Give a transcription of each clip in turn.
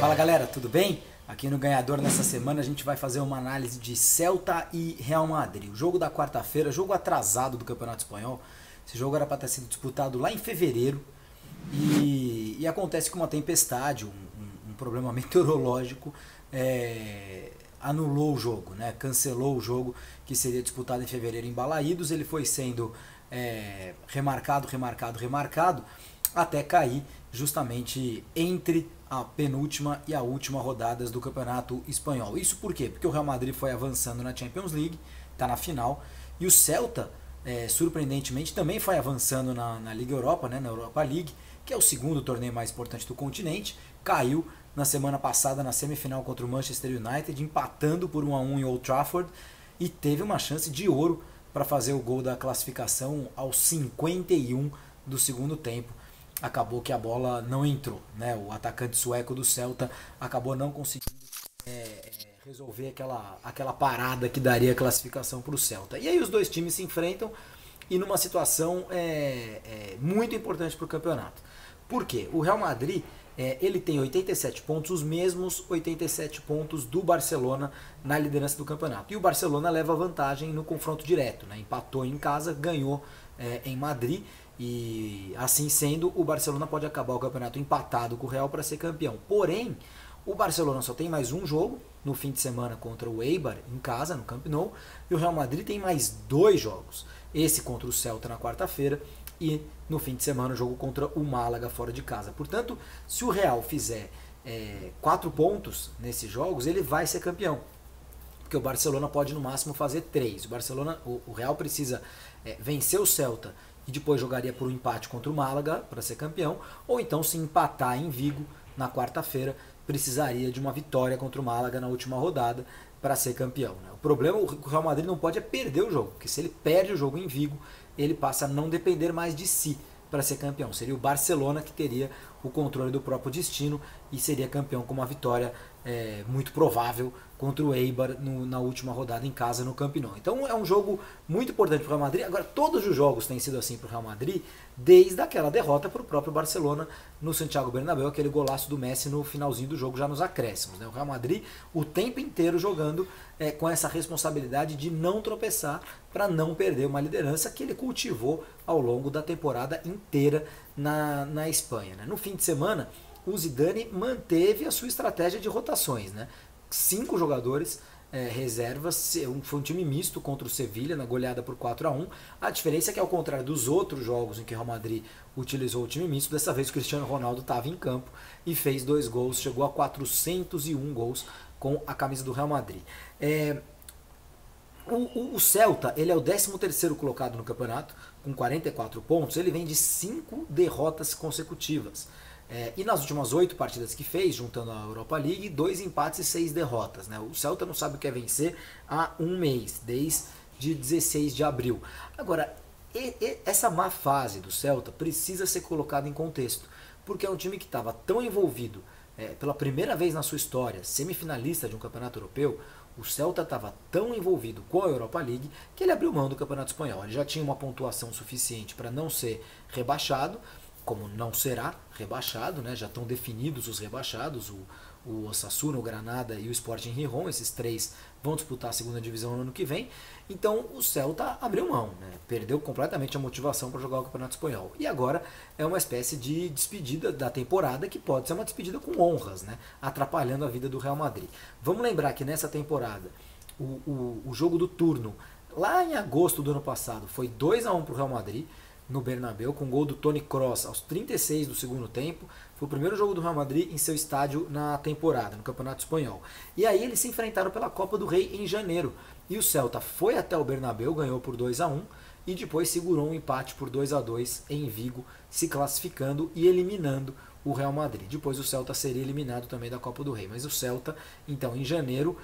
Fala galera, tudo bem? Aqui no Ganhador nessa semana a gente vai fazer uma análise de Celta e Real Madrid. O jogo da quarta-feira, jogo atrasado do Campeonato Espanhol. Esse jogo era para ter sido disputado lá em fevereiro e acontece com uma tempestade, um problema meteorológico, anulou o jogo, né? Cancelou o jogo que seria disputado em fevereiro em Balaídos. Ele foi sendo remarcado até cair justamente entre a penúltima e a última rodadas do Campeonato Espanhol. Isso por quê? Porque o Real Madrid foi avançando na Champions League, está na final, e o Celta, surpreendentemente, também foi avançando na Liga Europa, né, na Europa League, que é o segundo torneio mais importante do continente. Caiu na semana passada na semifinal contra o Manchester United, empatando por 1-1 em Old Trafford, e teve uma chance de ouro para fazer o gol da classificação aos 51 do segundo tempo. Acabou que a bola não entrou, né? O atacante sueco do Celta acabou não conseguindo resolver aquela parada que daria a classificação para o Celta. E aí os dois times se enfrentam e numa situação muito importante para o campeonato. Por quê? O Real Madrid ele tem 87 pontos, os mesmos 87 pontos do Barcelona na liderança do campeonato. E o Barcelona leva vantagem no confronto direto, né? Empatou em casa, ganhou em Madrid. E assim sendo, o Barcelona pode acabar o campeonato empatado com o Real para ser campeão. Porém, o Barcelona só tem mais um jogo no fim de semana contra o Eibar em casa, no Camp Nou, e o Real Madrid tem mais 2 jogos. Esse contra o Celta na quarta-feira e no fim de semana o jogo contra o Málaga fora de casa. Portanto, se o Real fizer 4 pontos nesses jogos, ele vai ser campeão. Porque o Barcelona pode no máximo fazer 3. O Real precisa vencer o Celta e depois jogaria por um empate contra o Málaga para ser campeão, ou então se empatar em Vigo na quarta-feira, precisaria de uma vitória contra o Málaga na última rodada para ser campeão, né? O problema, o Real Madrid não pode perder o jogo, porque se ele perde o jogo em Vigo, ele passa a não depender mais de si para ser campeão. Seria o Barcelona que teria o controle do próprio destino e seria campeão com uma vitória muito provável contra o Eibar na última rodada em casa no Camp Nou. Então é um jogo muito importante para o Real Madrid. Agora, todos os jogos têm sido assim para o Real Madrid, desde aquela derrota para o próprio Barcelona no Santiago Bernabéu, aquele golaço do Messi no finalzinho do jogo, já nos acréscimos, né? O Real Madrid o tempo inteiro jogando com essa responsabilidade de não tropeçar para não perder uma liderança que ele cultivou ao longo da temporada inteira na Espanha, né? No fim de semana, o Zidane manteve a sua estratégia de rotações, né? 5 jogadores reservas, foi um time misto contra o Sevilla na goleada por 4-1. A diferença é que, ao contrário dos outros jogos em que o Real Madrid utilizou o time misto, dessa vez o Cristiano Ronaldo estava em campo e fez 2 gols, chegou a 401 gols com a camisa do Real Madrid. O Celta, ele é o 13º colocado no campeonato, com 44 pontos. Ele vem de 5 derrotas consecutivas. E nas últimas 8 partidas que fez, juntando a Europa League, 2 empates e 6 derrotas, né? O Celta não sabe o que é vencer há um mês, desde 16 de abril. Agora, essa má fase do Celta precisa ser colocada em contexto, porque é um time que estava tão envolvido, pela primeira vez na sua história, semifinalista de um campeonato europeu. O Celta estava tão envolvido com a Europa League que ele abriu mão do Campeonato Espanhol. Ele já tinha uma pontuação suficiente para não ser rebaixado, como não será rebaixado, né? Já estão definidos os rebaixados, o Osasuna, o Granada e o Sporting Gijón. Esses 3 vão disputar a segunda divisão no ano que vem. Então o Celta abriu mão, né? Perdeu completamente a motivação para jogar o Campeonato Espanhol. E agora é uma espécie de despedida da temporada, que pode ser uma despedida com honras, né? Atrapalhando a vida do Real Madrid. Vamos lembrar que nessa temporada o jogo do turno, lá em agosto do ano passado, foi 2-1 para o Real Madrid no Bernabéu, com o gol do Toni Kroos aos 36 do segundo tempo. Foi o primeiro jogo do Real Madrid em seu estádio na temporada, no Campeonato Espanhol. E aí eles se enfrentaram pela Copa do Rei em janeiro. E o Celta foi até o Bernabéu, ganhou por 2-1 e depois segurou um empate por 2-2 em Vigo, se classificando e eliminando o Real Madrid. Depois o Celta seria eliminado também da Copa do Rei. Mas o Celta, então, em janeiro,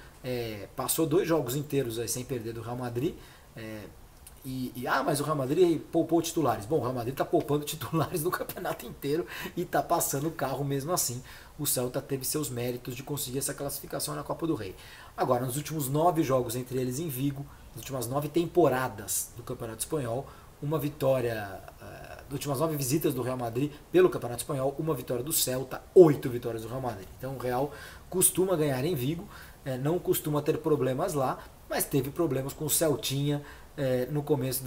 passou 2 jogos inteiros aí sem perder do Real Madrid. Mas o Real Madrid poupou titulares. Bom, o Real Madrid está poupando titulares no campeonato inteiro e está passando o carro mesmo assim. O Celta teve seus méritos de conseguir essa classificação na Copa do Rei. Agora, nos últimos 9 jogos, entre eles em Vigo, nas últimas 9 temporadas do Campeonato Espanhol, uma vitória últimas 9 visitas do Real Madrid pelo Campeonato Espanhol, 1 vitória do Celta, 8 vitórias do Real Madrid. Então o Real costuma ganhar em Vigo, não costuma ter problemas lá, mas teve problemas com o Celtinha no começo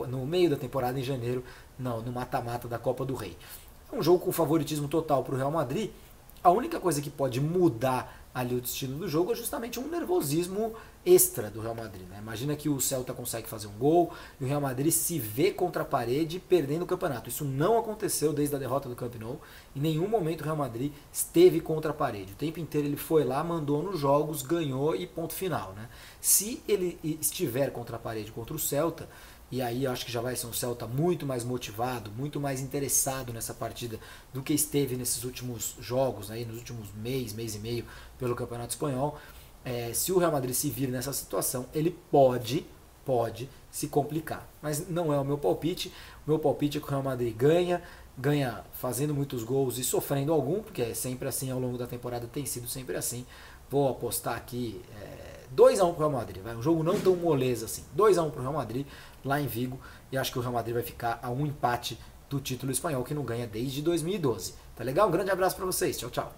no meio da temporada, em janeiro, no mata-mata da Copa do Rei. É um jogo com favoritismo total para o Real Madrid. A única coisa que pode mudar ali o destino do jogo é justamente um nervosismo extra do Real Madrid. Né? Imagina que o Celta consegue fazer um gol e o Real Madrid se vê contra a parede perdendo o campeonato. Isso não aconteceu desde a derrota do Camp Nou. Em nenhum momento o Real Madrid esteve contra a parede. O tempo inteiro ele foi lá, mandou nos jogos, ganhou e ponto final. Né? Se ele estiver contra a parede contra o Celta, e aí eu acho que já vai ser um Celta muito mais motivado, muito mais interessado nessa partida do que esteve nesses últimos jogos, aí, nos últimos mês e meio pelo Campeonato Espanhol. Se o Real Madrid se vir nessa situação, ele pode se complicar. Mas não é o meu palpite. O meu palpite é que o Real Madrid ganha fazendo muitos gols e sofrendo algum, porque é sempre assim ao longo da temporada, tem sido sempre assim. Vou apostar aqui 2-1 pro Real Madrid. Um jogo não tão moleza assim. 2-1 pro Real Madrid lá em Vigo. E acho que o Real Madrid vai ficar a um empate do título espanhol, que não ganha desde 2012. Tá legal? Um grande abraço para vocês. Tchau, tchau.